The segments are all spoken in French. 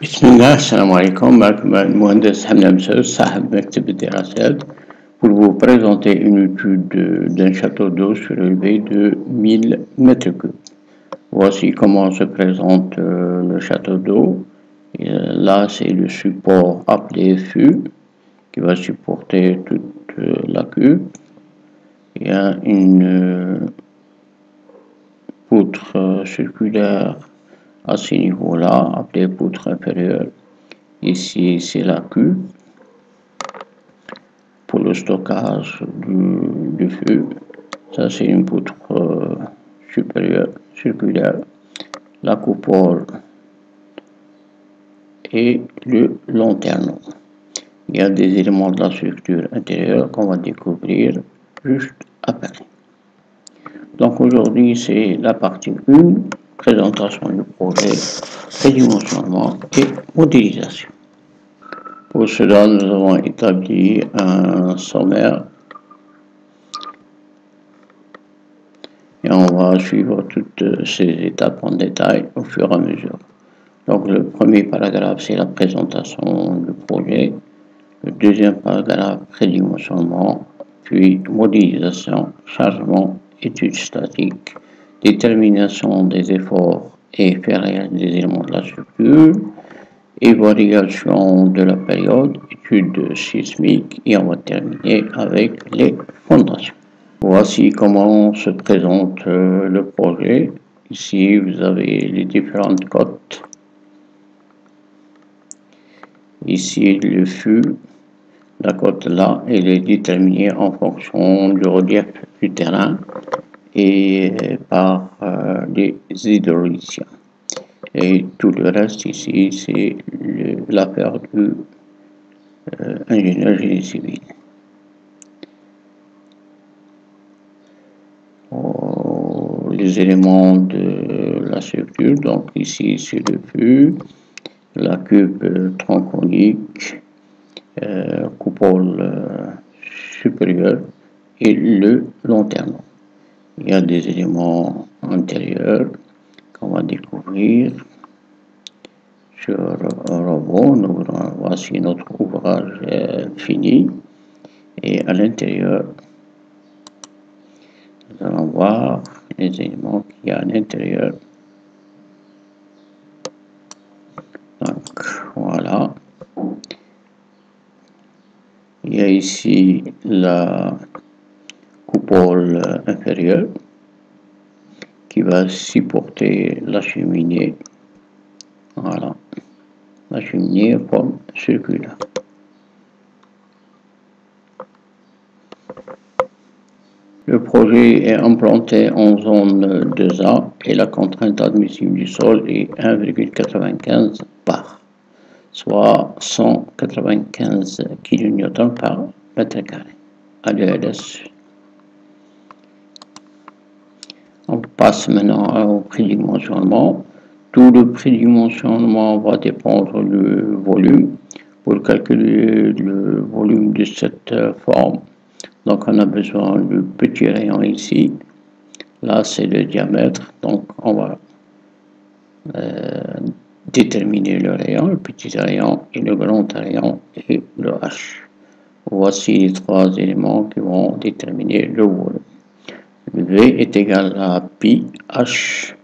بسم الله, السلام عليكم. معكم المهندس حمد مسعود صاحب مكتب الدراسات pour vous présenter une étude d'un château d'eau surélevé de 1000 mètres cubes. Voici comment se présente le château d'eau. Là, c'est le support appelé fût qui va supporter toute la cuve. Il y a une poutre circulaire à ce niveau-là, appelée poutre inférieure. Ici, c'est la cuve pour le stockage du fût. Ça, c'est une poutre supérieure, circulaire. La coupole et le lanterneau. Il y a des éléments de la structure intérieure qu'on va découvrir juste après. Donc aujourd'hui, c'est la partie 1, présentation du projet, prédimensionnement et modélisation. Pour cela, nous avons établi un sommaire et on va suivre toutes ces étapes en détail au fur et à mesure. Donc le premier paragraphe, c'est la présentation du projet. Le deuxième paragraphe, prédimensionnement, puis modélisation, chargement, études statiques, détermination des efforts et effets réels des éléments de la structure, évaluation de la période, études sismiques, et on va terminer avec les fondations. Voici comment se présente le projet. Ici, vous avez les différentes cotes. Ici, le fût, la cote là, elle est déterminée en fonction du relief du terrain et par les hydrauliciens. Et tout le reste ici, c'est l'affaire du ingénieur génie civil. Les éléments de la structure, donc ici c'est le fût, la cuve tronconique, coupole supérieure et le lanterneau. Il y a des éléments antérieurs qu'on va découvrir sur un robot. Voici notre ouvrage fini et à l'intérieur nous allons voir les éléments qu'il y a à l'intérieur. Donc voilà, il y a ici la coupole inférieure qui va supporter la cheminée. Voilà, la cheminée forme circulaire. Le projet est implanté en zone 2A et la contrainte admissible du sol est 1,95 bar, soit 195 kN par mètre carré à l'ELS. On passe maintenant au prédimensionnement. Tout le prédimensionnement va dépendre du volume. Pour calculer le volume de cette forme, donc on a besoin du petit rayon ici. Là, c'est le diamètre. Donc on va déterminer le rayon, le petit rayon et le grand rayon et le H. Voici les trois éléments qui vont déterminer le volume. V est égal à pi H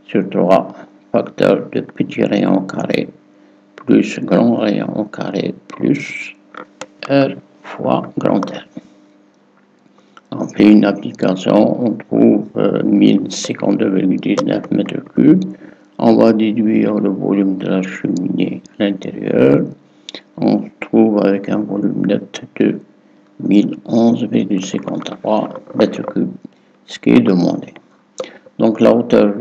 sur 3, facteur de petit rayon carré plus grand rayon carré plus R fois grand R. On fait une application, on trouve 1052,19 mètres cubes. On va déduire le volume de la cheminée à l'intérieur. On se trouve avec un volume net de 1011,53 mètres cubes, ce qui est demandé. Donc la hauteur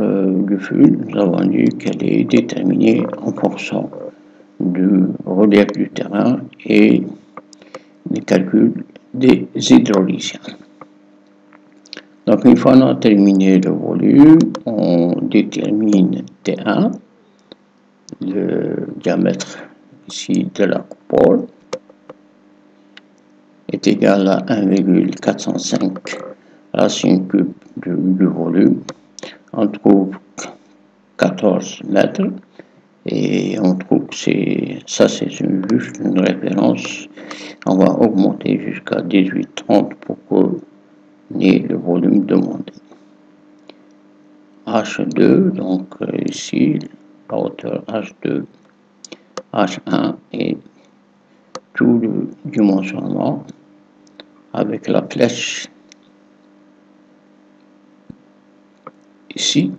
du fût, nous avons dit qu'elle est déterminée en fonction du relief du terrain et des calculs des hydrauliciens. Donc une fois qu'on a terminé le volume, on détermine T1, le diamètre ici de la coupole est égal à 1,405 racine cube du volume. On trouve 14 mètres Et on trouve que ça c'est juste une référence. On va augmenter jusqu'à 18,30 pour qu'on ait le volume demandé. H2, donc ici, la hauteur H2, H1 et tout le dimensionnement avec la flèche ici.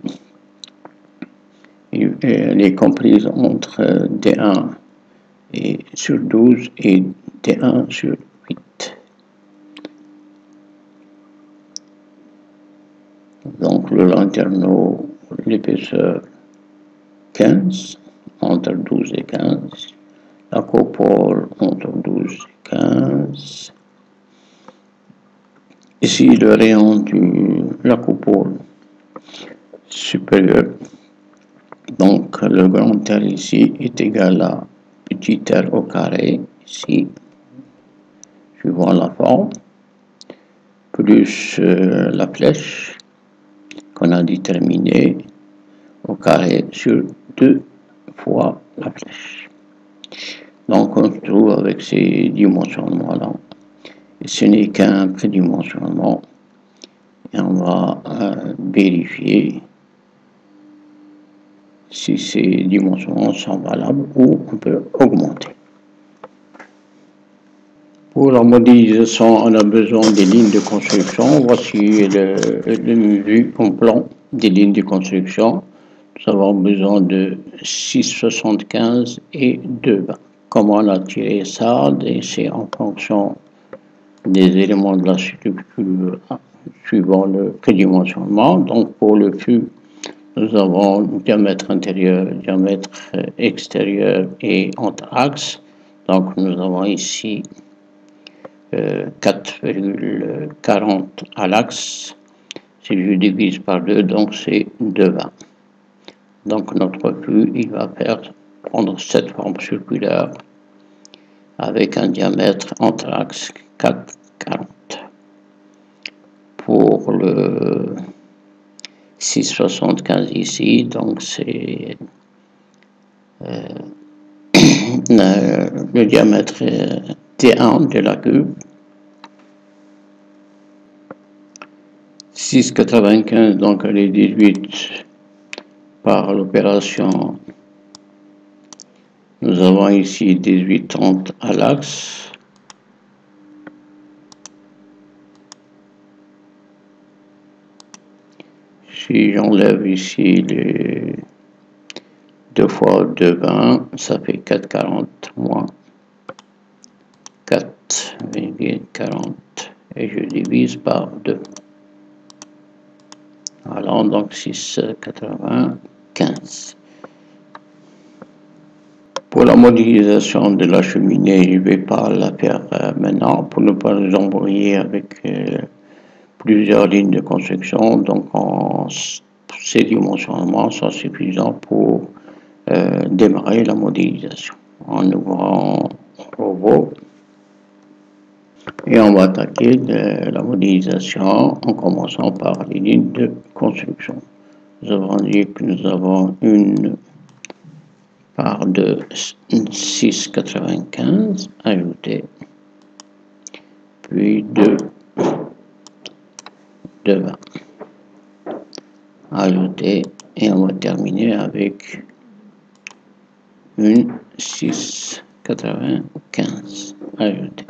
Elle est comprise entre D1 et sur 12 et D1 sur 8. Donc le lanterneau, l'épaisseur 15, entre 12 et 15. La coupole entre 12 et 15. Ici le rayon de la coupole supérieure. Donc le grand R ici est égal à petit r au carré, ici, suivant la forme, plus la flèche qu'on a déterminée au carré sur 2 fois la flèche. Donc on se trouve avec ces dimensionnements-là. Ce n'est qu'un prédimensionnement et on va vérifier si ces dimensions sont valables ou on peut augmenter. Pour la modélisation, on a besoin des lignes de construction. Voici le vue en plan des lignes de construction. Nous avons besoin de 6,75 et 2,20. Comment on a tiré ça? C'est en fonction des éléments de la structure suivant le prédimensionnement. Donc pour le fût, nous avons diamètre intérieur, diamètre extérieur et entre axes. Donc nous avons ici 4,40 à l'axe. Si je divise par 2, donc c'est 2,20. Donc notre fût, il va prendre cette forme circulaire avec un diamètre entre axes 4,40. Pour le 6,75 ici, donc c'est le diamètre T1 de la cube. 6,95, donc elle est 18 par l'opération. Nous avons ici 18,30 à l'axe. Si j'enlève ici les 2 fois 2,20, ça fait 4,40 moins 4,40 et je divise par 2. Voilà, donc 6,95. Pour la modélisation de la cheminée, je ne vais pas la faire maintenant pour ne pas nous embrouiller avec plusieurs lignes de construction. Donc ces dimensionnements sont suffisants pour démarrer la modélisation. En ouvrant robot et on va attaquer la modélisation en commençant par les lignes de construction. Nous avons dit que nous avons une part de 6,95 ajouter, puis 2,20 ajouter et on va terminer avec une 6,95 ajouter.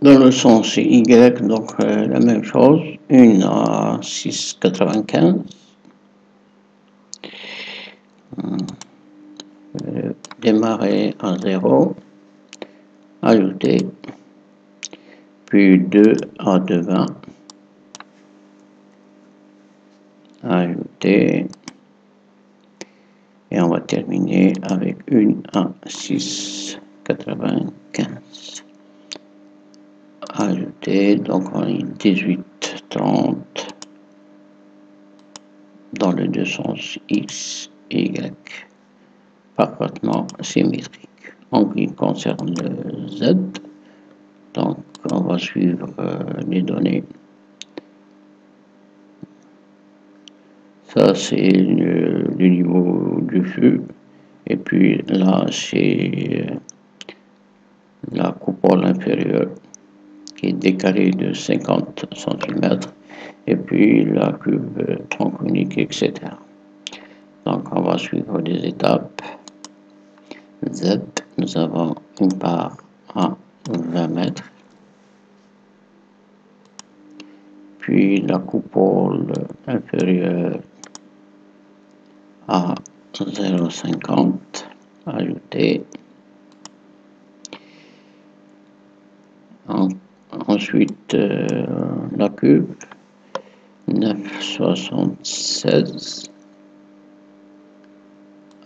Dans le sens Y, donc la même chose, une à 6,95. Démarrer à 0, ajouter, puis 2 à 2,20, ajouter, et on va terminer avec une à 6,95. Ajouter, donc on est 18,30 dans les deux sens X et Y, parfaitement symétrique. En ce qui concerne le Z, donc on va suivre les données Ça, c'est le niveau du feu. Et puis là, c'est la coupole inférieure qui est décalée de 50 cm. Et puis la cube tronc unique, etc. Donc, on va suivre les étapes. Z, nous avons une part à 20 mètres. Puis la coupole inférieure à 0,50 ajouter. Ensuite, la cube 9,76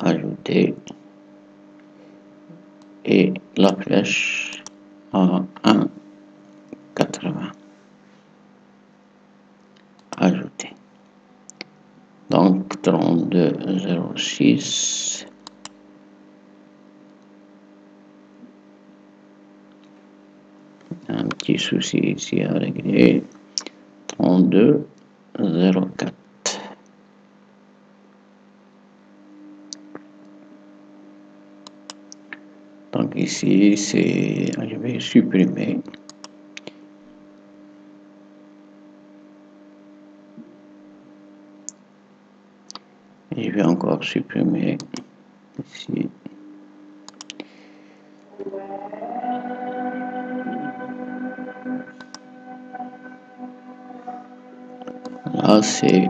ajouter et la flèche à 1,80 ajouter. Donc 32,06. Un petit souci ici à régler. 32,04. Donc ici, je vais supprimer. Et je vais encore supprimer ici. Là, c'est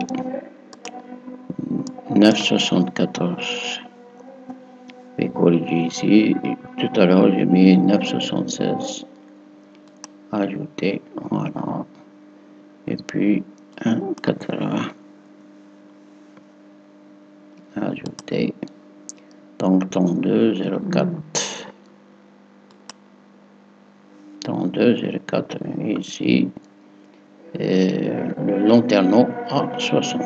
9,74. Je vais corriger ici. Tout à l'heure, j'ai mis 9,76. Ajouter, voilà. Et puis 1,80. Ajouter. Donc 32,04. 32,04 ici. Et le lanterneau à 60.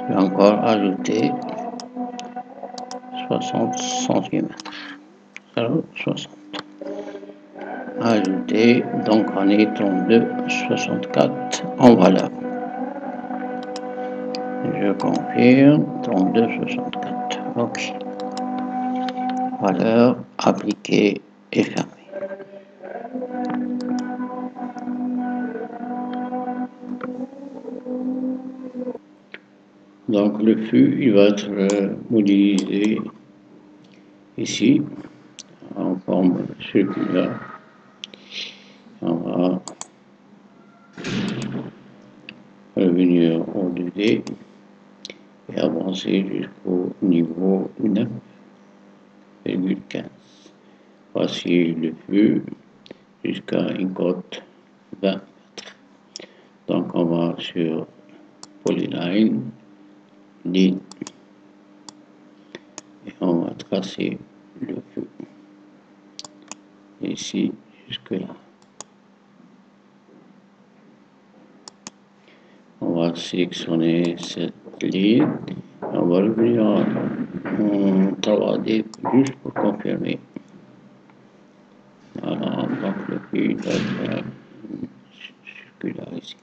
Je vais encore ajouter 60 cm. Alors 60. Ajouter, donc on est 32,64 en valeur. Je confirme, 32,64. OK. Valeur appliquée et fermée. Donc le fût, il va être modélisé ici, en forme circulaire. On va revenir au 2D et avancer jusqu'au niveau 9,15. Voici le fût jusqu'à une cote 20 mètres. Donc on va sur Polyline, ligne, et on va tracer le fût ici jusque là. On va sélectionner cette ligne. On va revenir en 3D juste pour confirmer. Voilà, donc le fût doit être circulaire ici.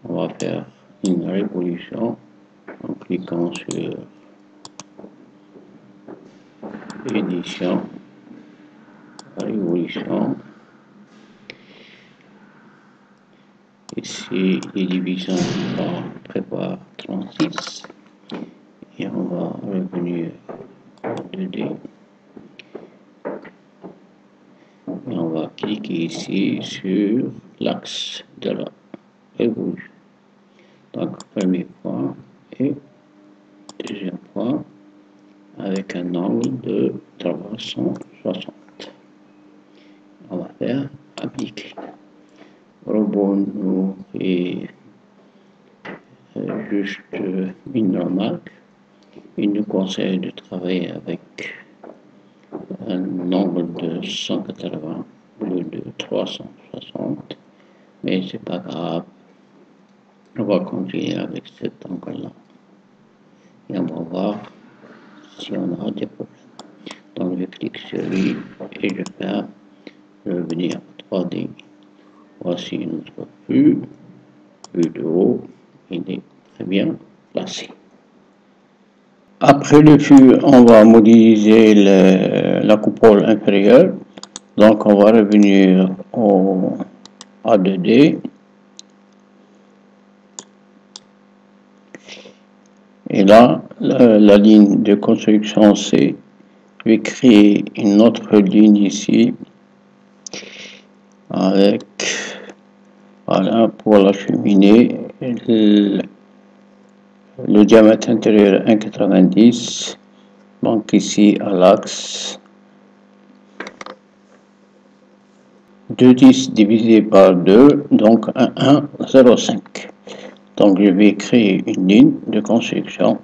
On va faire une révolution en cliquant sur édition, révolution. Ici, les divisions par prévoir 36 et on va revenir en 2D et on va cliquer ici sur l'axe de la révolution. Donc, premier point et deuxième point avec un angle de 360. On va faire appliquer. Robot nous fait juste une remarque. Il nous conseille de travailler avec un angle de 180 au lieu de 360, mais c'est pas grave. On va continuer avec cet angle-là et on va voir si on aura des problèmes. Donc je clique sur lui et je ferme, revenir 3D voici notre vue de haut, il est très bien placé. Après le flux, on va modéliser la coupole inférieure. Donc on va revenir au A2D. Et là, la ligne de construction C, je vais créer une autre ligne ici avec, voilà, pour la cheminée, le diamètre intérieur 1,90. Donc ici à l'axe 2,10 divisé par 2, donc 1,05. Donc je vais créer une ligne de construction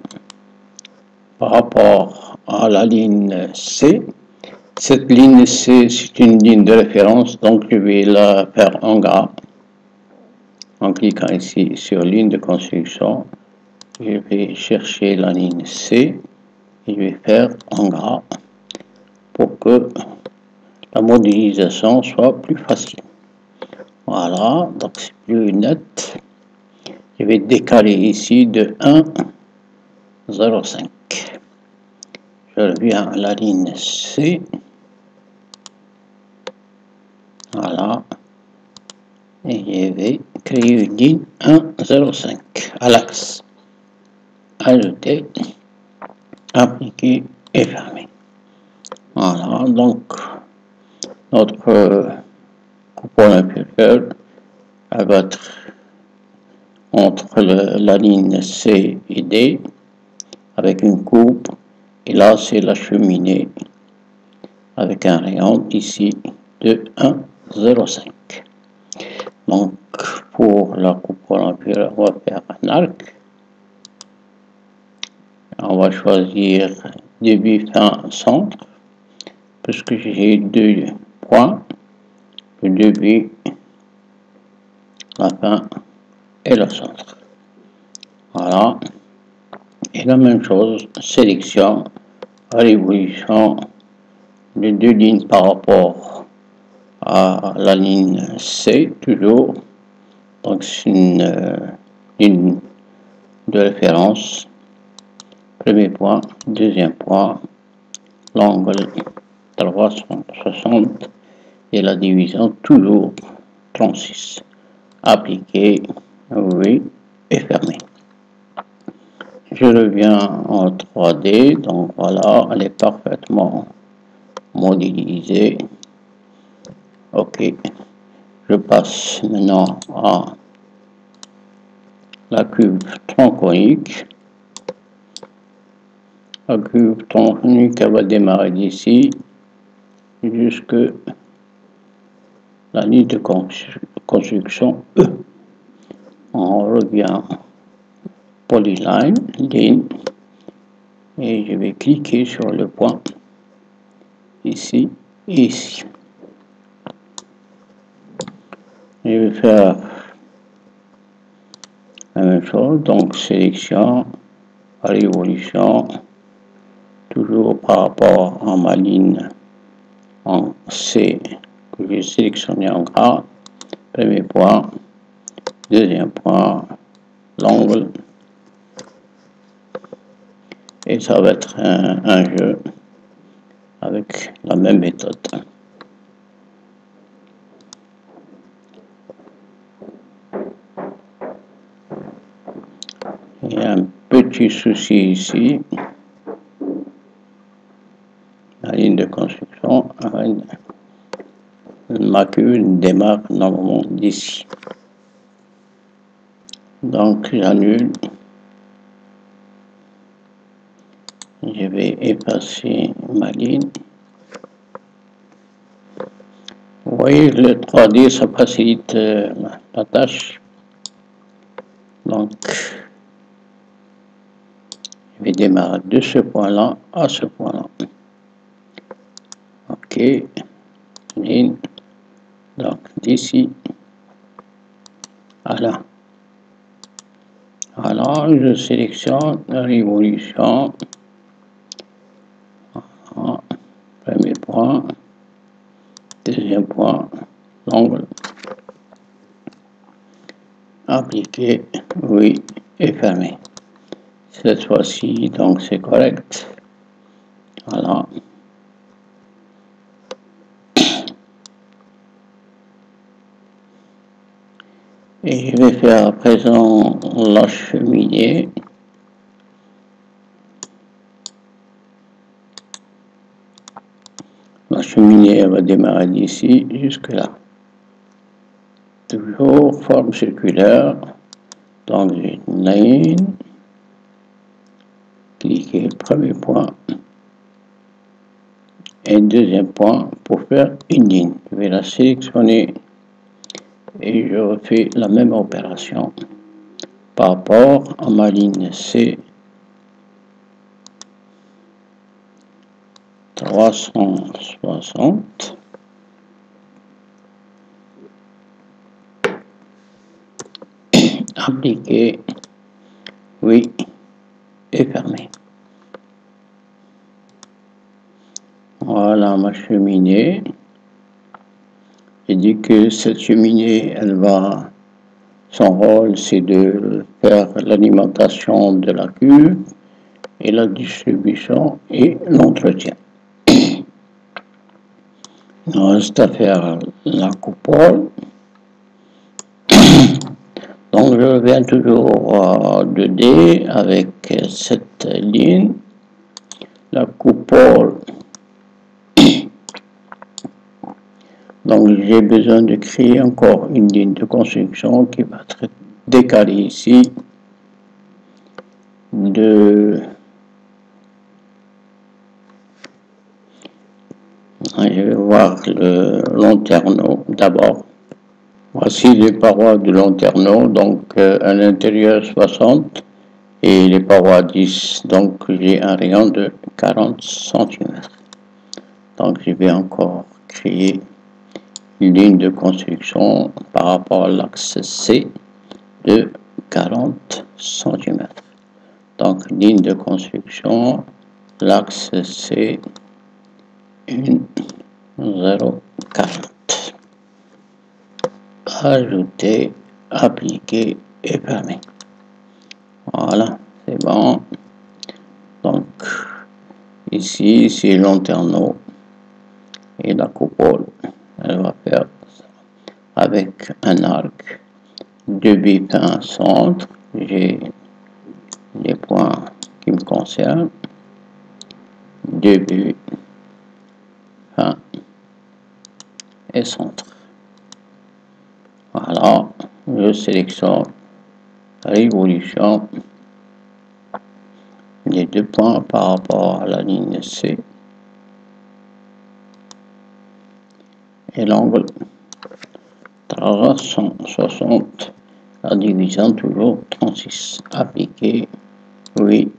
par rapport à la ligne C. Cette ligne C, c'est une ligne de référence, donc je vais la faire en gras. En cliquant ici sur ligne de construction, je vais chercher la ligne C et je vais faire en gras pour que la modélisation soit plus facile. Voilà, donc c'est plus net. Je vais décaler ici de 1,05. Je reviens à la ligne C. Voilà. Et je vais créer une ligne 1,05 à l'axe. Ajouter, appliquer et fermer. Voilà, donc notre coupole inférieure va être entre la ligne C et D avec une coupe. Et là, c'est la cheminée avec un rayon ici de 1,05. Donc, pour la coupole inférieure, on va faire un arc. On va choisir début, fin, centre, puisque j'ai deux points, le début, la fin et le centre. Voilà. Et la même chose, sélection, révolution, les deux lignes par rapport à la ligne C, toujours. Donc, c'est une ligne de référence. Premier point, deuxième point, l'angle 360 et la division toujours 36. Appliquer, oui, et fermer. Je reviens en 3D, donc voilà, elle est parfaitement modélisée. Ok, je passe maintenant à la cube tronconique. La cube tronconique, elle va démarrer d'ici jusque la ligne de construction E. On revient polyline, ligne, et je vais cliquer sur le point ici et ici. Je vais faire la même chose, donc sélection, révolution, toujours par rapport à ma ligne en C que j'ai sélectionné en gras. Premier point, deuxième point, l'angle, et ça va être un jeu avec la même méthode. Il y a un petit souci ici. La ligne de construction, ma cube démarre normalement d'ici. Donc j'annule. Je vais effacer ma ligne. Vous voyez, le 3D, ça facilite la tâche. Donc, je vais démarrer de ce point-là à ce point-là. Ok, ligne. Donc, d'ici à là. Alors, je sélectionne la révolution. Voilà. Premier point. Deuxième point, l'angle. appliquer, oui, et fermer. Cette fois-ci, donc c'est correct. Voilà. Et je vais faire à présent la cheminée. La cheminée va démarrer d'ici jusque là. Toujours forme circulaire. Donc j'ai une ligne. Cliquez premier point. Et deuxième point pour faire une ligne. Je vais la sélectionner et je refais la même opération par rapport à ma ligne C 360. Appliquer, oui, et fermer. Voilà ma cheminée. J'ai dit que cette cheminée, elle va, son rôle c'est de faire l'alimentation de la cuve et la distribution et l'entretien. Il reste à faire la coupole. Donc je reviens toujours à 2D avec cette ligne. La coupole. Donc j'ai besoin de créer encore une ligne de construction qui va être décalée ici de... Je vais voir le lanterneau d'abord. Voici les parois de lanterneau, donc à l'intérieur 60 et les parois 10, donc j'ai un rayon de 40 cm. Donc je vais encore créer une ligne de construction par rapport à l'axe C de 40 cm. Donc ligne de construction, l'axe C 0,40. Ajouter, appliquer et fermer. Voilà, c'est bon. Donc ici c'est lanterneau et la coupole. Elle va faire ça avec un arc, deux buts un centre. J'ai les points qui me concernent. Deux buts fin et centre. Voilà, je sélectionne révolution, les deux points par rapport à la ligne C et l'angle 360, la division toujours 36. Appliquer, oui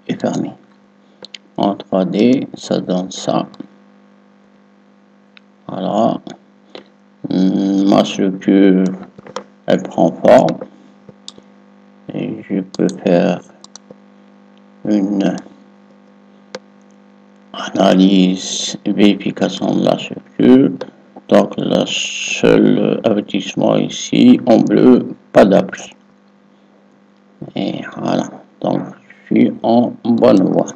et fermer. En 3D, ça donne ça. Voilà. Ma structure, elle prend forme. Et je peux faire une analyse et vérification de la structure. Donc, le seul avertissement ici, en bleu, pas d'appui. Et voilà. Donc, je suis en bonne voie.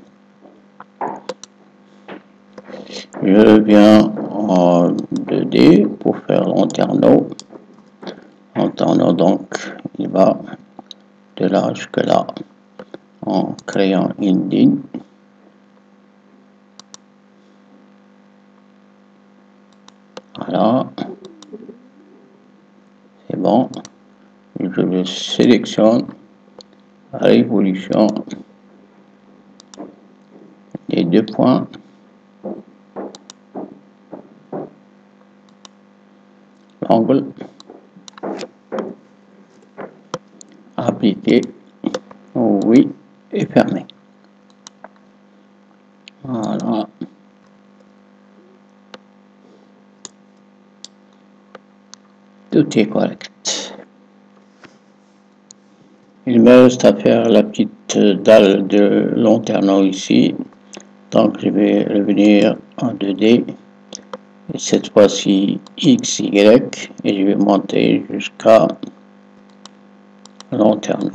Je viens en 2D pour faire lanterneau. Lanterneau, donc, il va de là jusque là en créant une ligne. Voilà. C'est bon. Je le sélectionne. Révolution. Les deux points. L'angle. Appliquer. Oui. Et fermer. Voilà. Tout est correct. Il me reste à faire la petite dalle de lanterneau ici. Donc je vais revenir en 2D. Et cette fois-ci XY. Et je vais monter jusqu'à lanterne.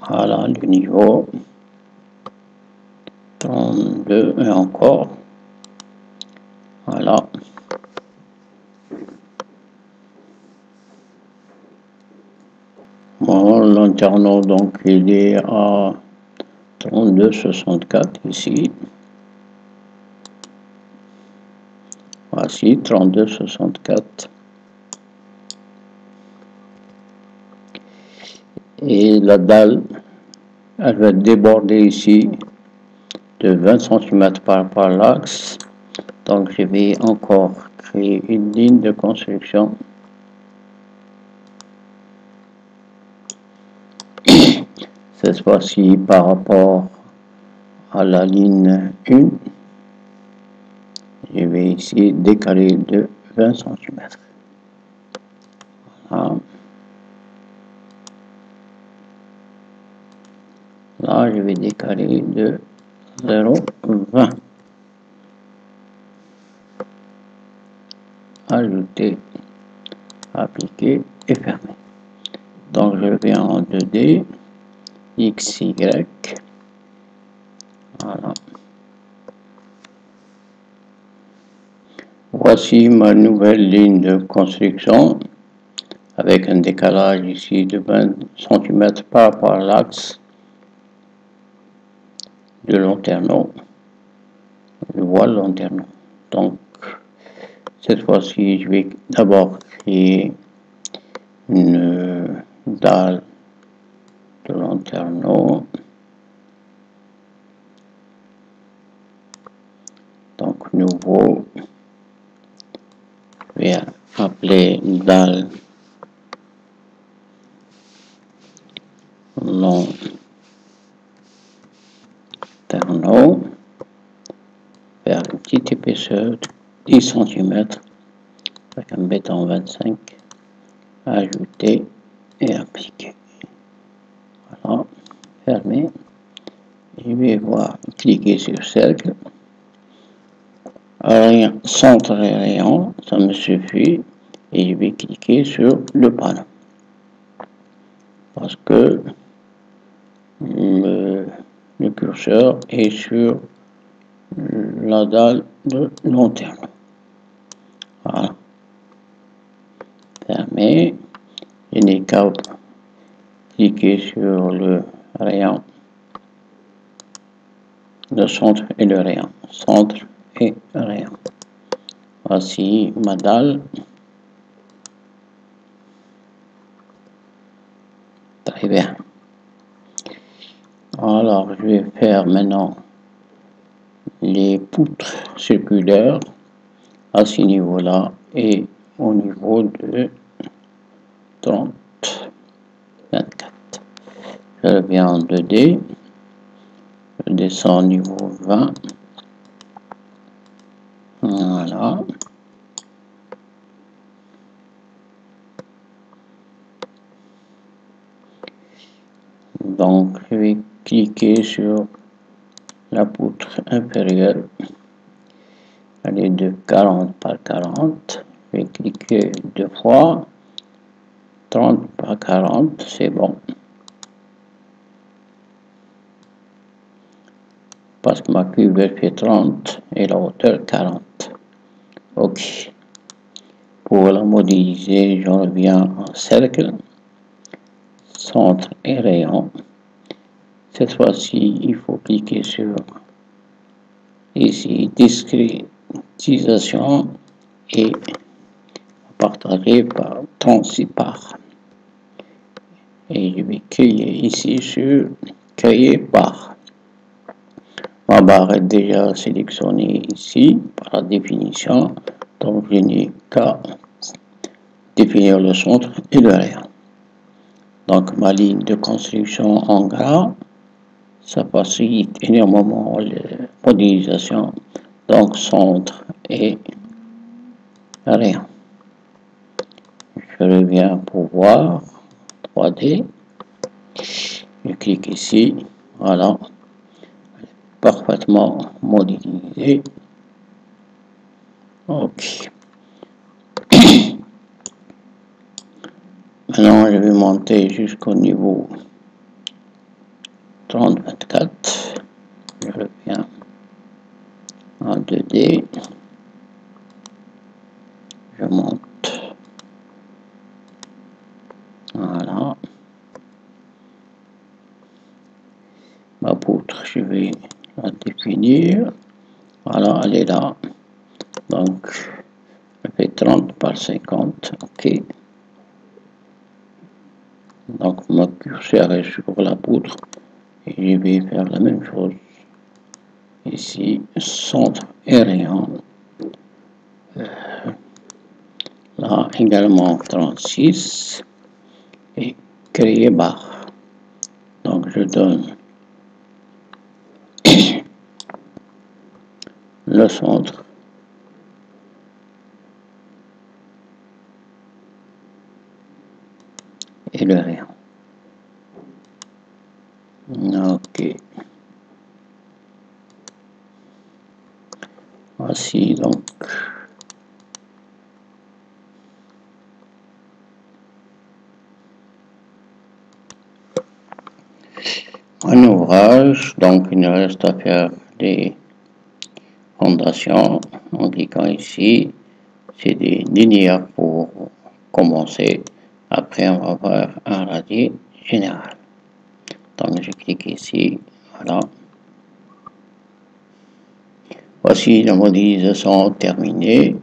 Voilà le niveau 32 et encore. Voilà. Bon, l'alternant donc il est à 32,64 ici. Voici 32,64. Et la dalle, elle va déborder ici de 20 cm par l'axe. Donc je vais encore créer une ligne de construction. Cette fois-ci par rapport à la ligne 1, je vais ici décaler de 20 cm. Voilà. Là, je vais décaler de 0,20. Ajouter, appliquer et fermer. Donc je viens en 2D, XY. Voilà. Voici ma nouvelle ligne de construction avec un décalage ici de 20 cm par rapport à l'axe de lanterneau, le voile lanterneau. Donc cette fois-ci, je vais d'abord créer une dalle de lanterneau. Donc nouveau, je vais appeler dalle lanterneau, faire une petite épaisseur de 10 cm avec un béton 25, ajouter et appliquer. Voilà, fermer. Je vais voir, cliquer sur cercle. Rayon, centre et rayon, ça me suffit. Et je vais cliquer sur le panneau. Parce que le curseur est sur la dalle de lanterne. Voilà. Fermé. Je n'ai qu'à cliquer sur le rayon, le centre et le rayon. Centre et rayon. Voici ma dalle. Très bien. Alors, je vais faire maintenant les poutres circulaires à ce niveau-là et au niveau de 30, 24. Je reviens en 2D. Je descends au niveau 20. Voilà. Donc, je vais cliquer sur la poutre inférieure. Elle est de 40 par 40. Je vais cliquer deux fois. 30 par 40, c'est bon. Parce que ma cube fait 30 et la hauteur 40. Ok. Pour la modéliser, je reviens en cercle, centre et rayon. Cette fois-ci, il faut cliquer sur ici, discrétisation et partager par 36 parts. Et je vais créer ici sur créer par. Ma barre est déjà sélectionnée ici par la définition, donc je n'ai qu'à définir le centre et le rayon. Donc ma ligne de construction en gras, ça facilite énormément la modélisation. Donc centre et rayon. Je reviens pour voir 3D. Je clique ici, voilà, parfaitement modélisé. Ok. Maintenant, je vais monter jusqu'au niveau 30-24. Je le fais en 2D. Je monte. Voilà. Ma poutre, je vais la définir. Voilà, elle est là. Donc, je fais 30 par 50. OK. Donc, mon curseur est sur la poutre. Et je vais faire la même chose. Ici, centre et rayon. Là, également 36. Et créer barre. Donc, je donne le centre. Et le rayon. OK. Voici donc un ouvrage. Donc il nous reste à faire des fondations en cliquant ici. C'est des linéaires pour commencer. Après on va voir un radier général. Donc je clique ici. Voilà. Voici la modélisation terminée.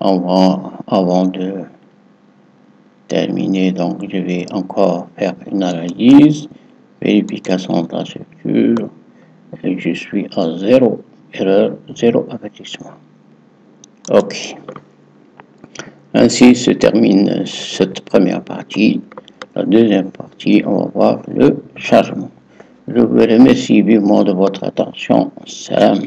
Avant de terminer, donc je vais encore faire une analyse, vérification de la structure, et je suis à 0 erreur, 0 avertissement. OK. Ainsi se termine cette première partie. La deuxième partie, on va voir le chargement. Je vous remercie vivement de votre attention. Salam.